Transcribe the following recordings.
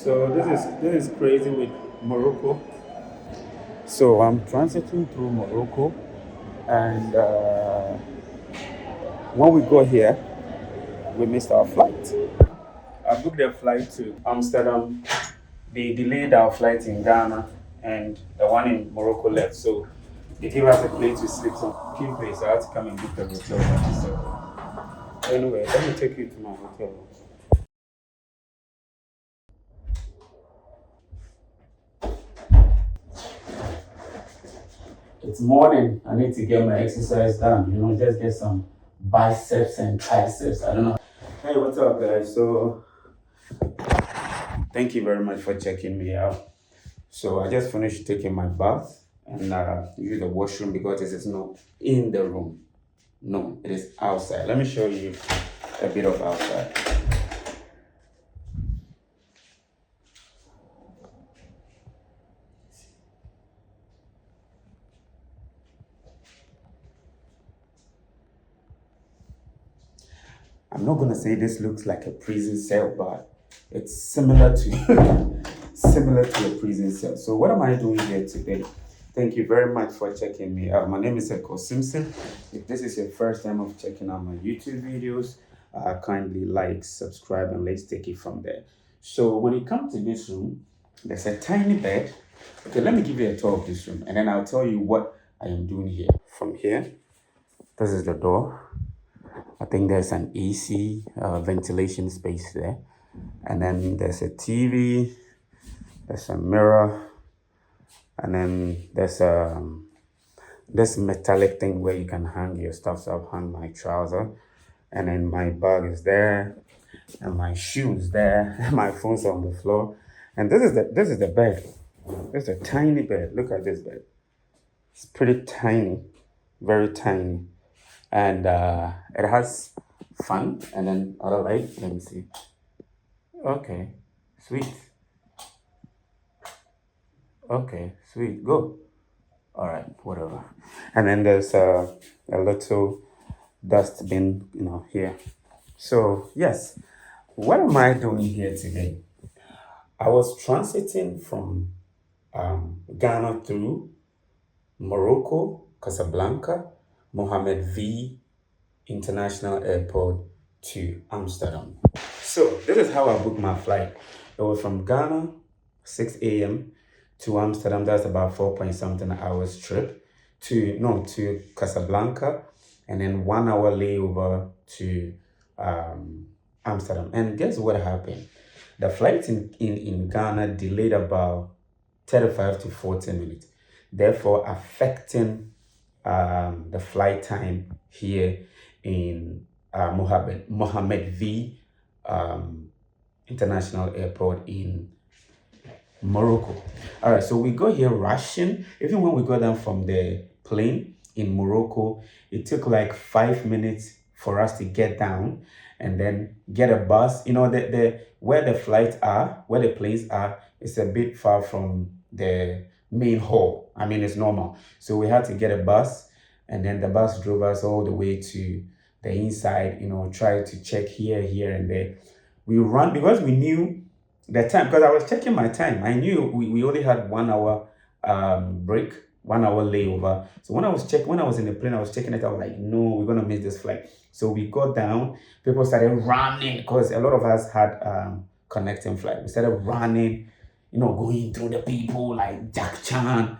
So this is crazy with Morocco. So I'm transiting through Morocco, and when we got here, we missed our flight. I booked a flight to Amsterdam. They delayed our flight in Ghana, and the one in Morocco left. So they gave us a place to sleep, some cheap place. So I had to come and book the hotel by myself. Anyway, let me take you to my hotel room. It's morning. I need to get my exercise done. Just get some biceps and triceps. I don't know. Hey, what's up, guys? So, thank you very much for checking me out. So, I just finished taking my bath and use the washroom because this is not in the room. No, it is outside. Let me show you a bit of outside. I'm not gonna say this looks like a prison cell, but it's similar to similar to a prison cell. So what am I doing here today? Thank you very much for checking me out. My name is Ekow Simpson. If this is your first time of checking out my YouTube videos, kindly like, subscribe, and let's take it from there. So when it comes to this room, there's a tiny bed. Okay, let me give you a tour of this room, and then I'll tell you what I am doing here. From here, this is the door. I think there's an AC ventilation space there. And then there's a TV, there's a mirror, and then there's this metallic thing where you can hang your stuff. So I've hung my trouser, and then my bag is there, and my shoes there, and my phone's on the floor. And this is the bed. This is a tiny bed. Look at this bed. It's pretty tiny, very tiny. And it has fan and then other light. Let me see. Okay, sweet. Okay, sweet. Go. All right, whatever. And then there's a little dustbin, here. So yes, what am I doing here today? I was transiting from Ghana through Morocco, Casablanca, Mohammed V International Airport to Amsterdam. So this is how I booked my flight. It was from Ghana, 6 a.m. to Amsterdam. That's about 4 point something hours trip to Casablanca, and then 1 hour layover to Amsterdam. And guess what happened? The flight in Ghana delayed about 35 to 40 minutes, therefore affecting the flight time here in Mohammed V International Airport in Morocco. All right, so we got here rushing. Even when we got down from the plane in Morocco, it took like 5 minutes for us to get down and then get a bus. The where the flights are, where the planes are, it's a bit far from the main hall. I mean, it's normal. So we had to get a bus, and then the bus drove us all the way to the inside, try to check here and there. We ran because we knew the time, because I was checking my time. I knew we only had 1 hour break, 1 hour layover. So when I was in the plane, I was checking it. I was like, no, we're gonna miss this flight. So we got down. People started running because a lot of us had connecting flight. We started running, going through the people like Jack Chan.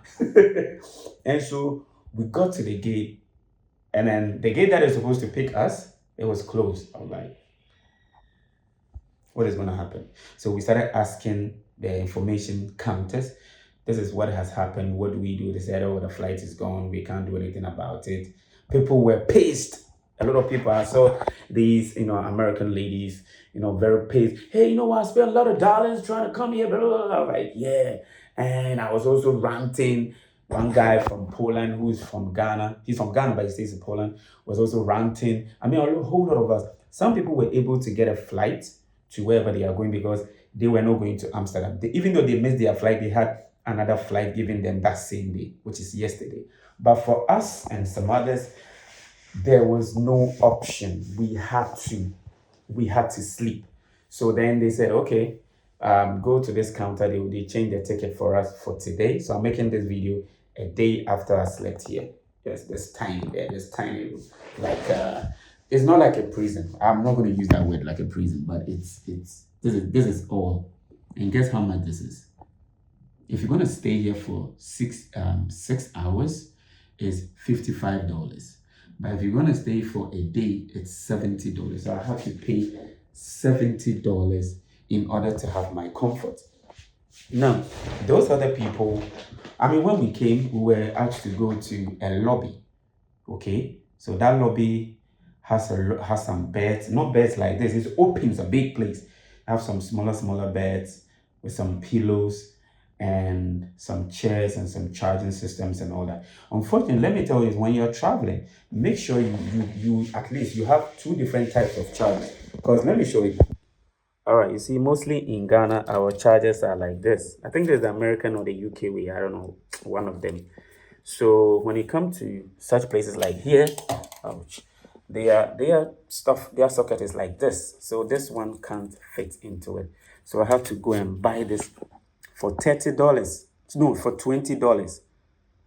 And so we got to the gate, and then the gate that is supposed to pick us, it was closed. I was like, what is going to happen? So we started asking the information counters, this is what has happened. What do we do? They said, oh, the flight is gone. We can't do anything about it. People were pissed. A lot of people, I saw these, American ladies, very pissed. Hey, I spent a lot of dollars trying to come here. Blah, blah, blah. Like, yeah. And I was also ranting. One guy from Poland who's from Ghana, he's from Ghana, but he stays in Poland, was also ranting. I mean, a whole lot of us. Some people were able to get a flight to wherever they are going because they were not going to Amsterdam. Even though they missed their flight, they had another flight given them that same day, which is yesterday. But for us and some others, there was no option. We had to sleep. So then they said, okay, go to this counter. They change the ticket for us for today. So I'm making this video a day after I slept here. Yes, this tiny there, this tiny room. Like it's not like a prison. I'm not going to use that word like a prison, but it's this is all. And guess how much this is? If you're gonna stay here for 6 hours, is $55. But if you're gonna stay for a day, it's $70. So I have to pay $70 in order to have my comfort. Now, those other people, I mean, when we came, we were asked to go to a lobby. Okay, so that lobby has some beds, not beds like this. It's open, it's a big place. Have some smaller beds with some pillows and some chairs and some charging systems and all that. Unfortunately, let me tell you, when you're traveling, make sure you at least you have two different types of chargers. Because let me show you. All right, you see, mostly in Ghana, our chargers are like this. I think there's the American or the UK way. I don't know, one of them. So when it comes to such places like here, ouch, their socket is like this. So this one can't fit into it. So I have to go and buy this for $30. No, for $20.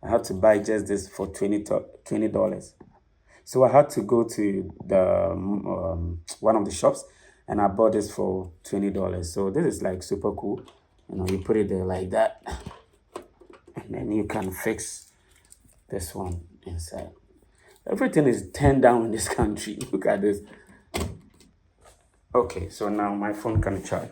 I had to buy just this for $20. So I had to go to the one of the shops and I bought this for $20. So this is like super cool. You put it there like that, and then you can fix this one inside. Everything is turned down in this country. Look at this. Okay, so now my phone can charge.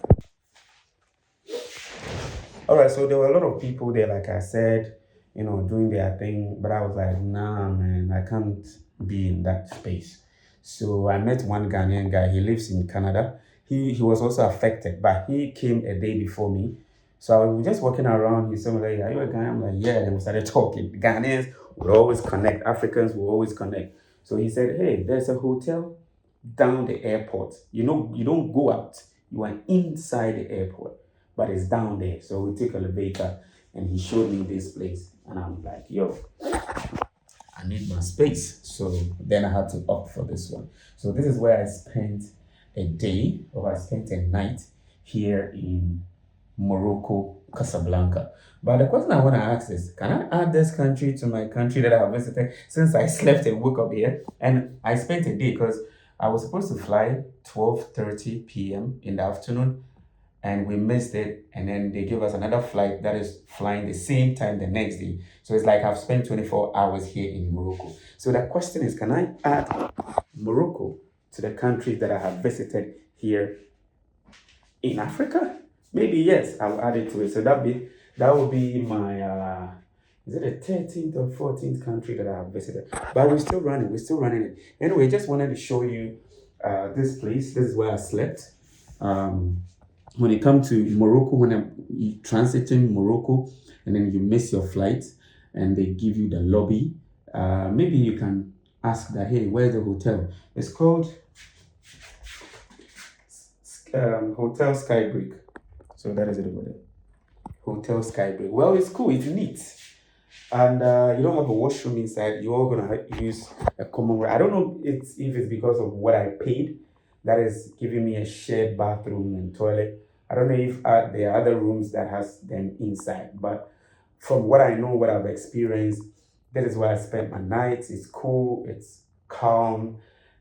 All right, so there were a lot of people there, like I said, doing their thing, but I was like, nah, man, I can't be in that space. So I met one Ghanaian guy. He lives in Canada. He was also affected, but he came a day before me. So I was just walking around. He said, like, are you a Ghanaian? I'm like, yeah. And we started talking. Ghanaians would always connect. Africans will always connect. So he said, hey, there's a hotel down the airport. You don't go out. You are inside the airport, but it's down there. So we took elevator and he showed me this place. And I'm like, yo, I need my space. So then I had to opt for this one. So this is where I spent a day, or I spent a night here in Morocco, Casablanca. But the question I want to ask is, can I add this country to my country that I have visited since I slept and woke up here? And I spent a day because I was supposed to fly 12:30 p.m. in the afternoon, and we missed it. And then they give us another flight that is flying the same time the next day. So it's like I've spent 24 hours here in Morocco. So the question is, can I add Morocco to the countries that I have visited here in Africa? Maybe yes, I'll add it to it. So that would be my is it the 13th or 14th country that I have visited? But we're still running it. Anyway, just wanted to show you this place. This is where I slept. When it comes to Morocco, when I'm transiting Morocco and then you miss your flight and they give you the lobby, maybe you can ask that, hey, where's the hotel? It's called Hotel Skybreak. So that is it over there. Hotel Skybreak. Well, it's cool, it's neat. And you don't have a washroom inside. You're all going to use a common room. I don't know if it's because of what I paid that is giving me a shared bathroom and toilet. I don't know if there are other rooms that has them inside. But from what I know, what I've experienced, that is where I spent my nights. It's cool. It's calm.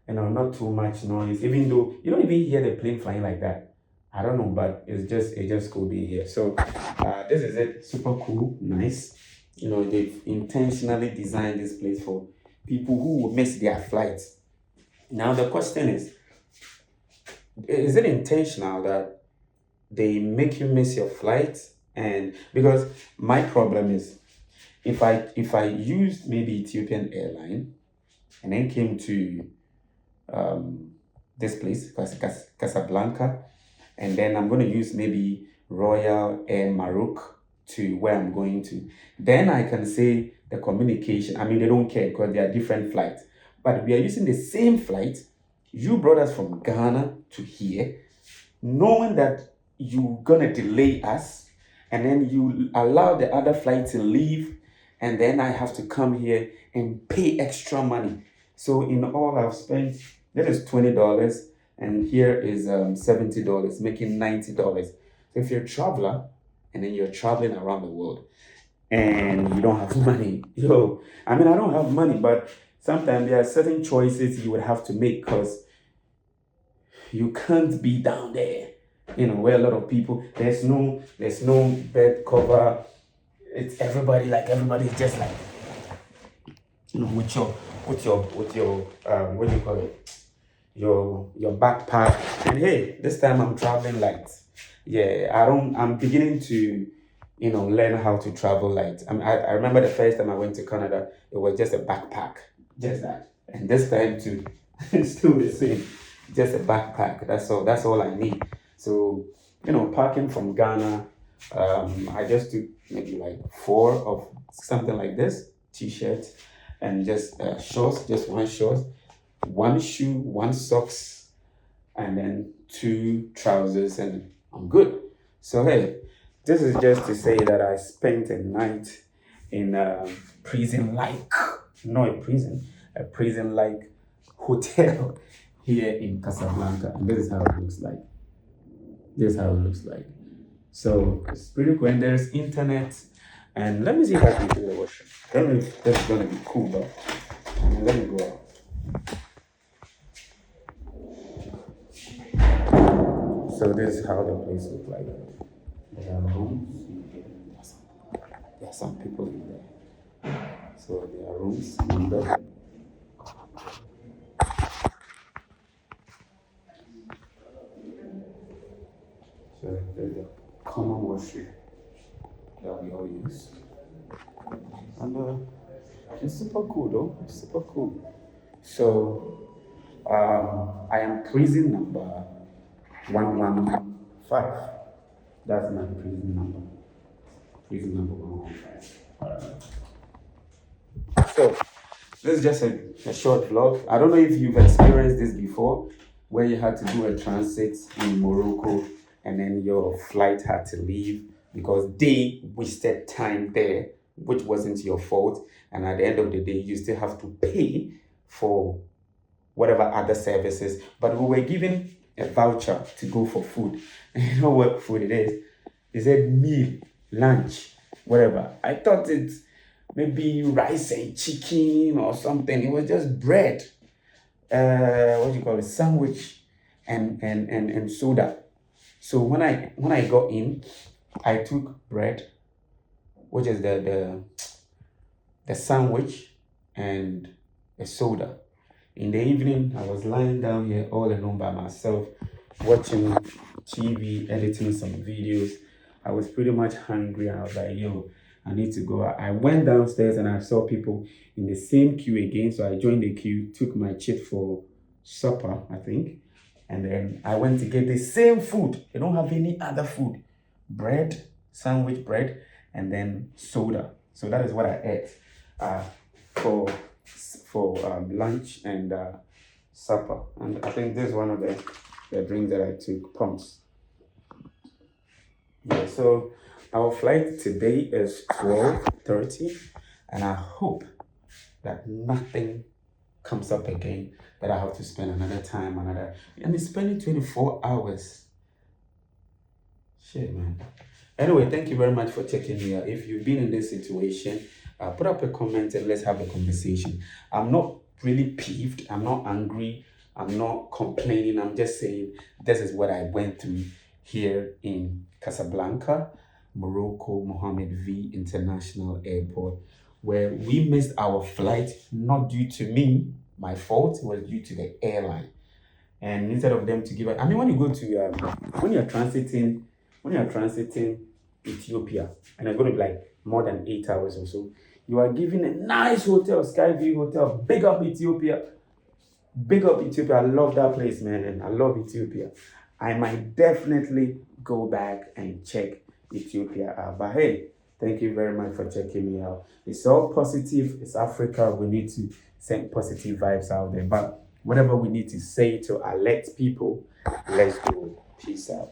Not too much noise. Even though you don't even hear the plane flying like that. I don't know, but it's just cool being here. So this is it. Super cool, nice. They've intentionally designed this place for people who will miss their flights. Now the question is it intentional that they make you miss your flight? And because my problem is if I used maybe Ethiopian airline and then came to this place, Casablanca, and then I'm going to use maybe Royal Air Maroc to where I'm going to, then I can say the communication, I mean, they don't care because they are different flights. But we are using the same flight. You brought us from Ghana to here, knowing that you're going to delay us, and then you allow the other flight to leave, and then I have to come here and pay extra money. So in all, I've spent, that is $20, and here is $70, making $90. If you're a traveler and then you're traveling around the world and you don't have money, I mean, I don't have money, but sometimes there are certain choices you would have to make because you can't be down there, where a lot of people, there's no bed cover. It's everybody's just like, with your what do you call it? Your backpack. And hey, this time I'm traveling light. Yeah, I'm beginning to, learn how to travel light. I remember the first time I went to Canada, it was just a backpack. Just that. And this time too, it's still the same. Just a backpack. That's all I need. So, packing from Ghana, I just took maybe like four of something like this, t-shirts, and just shorts, just one short, one shoe, one socks, and then two trousers, and I'm good. So hey, this is just to say that I spent a night in a prison-like, not a prison-like hotel here in Casablanca, and this is how it looks like. This is how it looks like. So it's pretty cool, and there's internet. And let me see if I can do the washroom. I don't know if that's gonna be cool, but let me go out. So this is how the place looks like. There are rooms. There are some people in there. So there are rooms in there. So there's a common washroom that we all use. And it's super cool though. It's super cool. So I am prison number 115. That's my prison number. Prison number 115. So this is just a short vlog. I don't know if you've experienced this before, where you had to do a transit in Morocco and then your flight had to leave because they wasted time there, which wasn't your fault. And at the end of the day, you still have to pay for whatever other services. But we were given a voucher to go for food. And you know what food it is? It said meal, lunch, whatever. I thought it's maybe rice and chicken or something. It was just bread. What do you call it? Sandwich and soda. So when I got in, I took bread, which is the sandwich and a soda. In the evening, I was lying down here all alone by myself, watching TV, editing some videos. I was pretty much hungry. I was like, yo, I need to go out. I went downstairs and I saw people in the same queue again. So I joined the queue, took my chip for supper, I think. And then I went to get the same food. They don't have any other food. Bread, sandwich bread, and then soda. So that is what I ate for lunch and supper. And I think this is one of the drinks that I took, pumps. Yeah, so our flight today is 12:30, and I hope that nothing comes up again that I have to spend another time, and it's spending 24 hours. Shit, man. Anyway, thank you very much for checking me out. If you've been in this situation, put up a comment and let's have a conversation. I'm not really peeved. I'm not angry. I'm not complaining. I'm just saying this is what I went through here in Casablanca, Morocco, Mohammed V International Airport, where we missed our flight, not due to me, my fault, it was due to the airline. And instead of them to give us, I mean, when you go to, when you're transiting Ethiopia, and it's going to be like more than 8 hours or so, you are given a nice hotel, Skyview Hotel, big up Ethiopia. Big up Ethiopia. I love that place, man. I love Ethiopia. I might definitely go back and check Ethiopia out. But hey, thank you very much for checking me out. It's all positive. It's Africa. We need to send positive vibes out there. But whatever we need to say to alert people, let's do it. Peace out.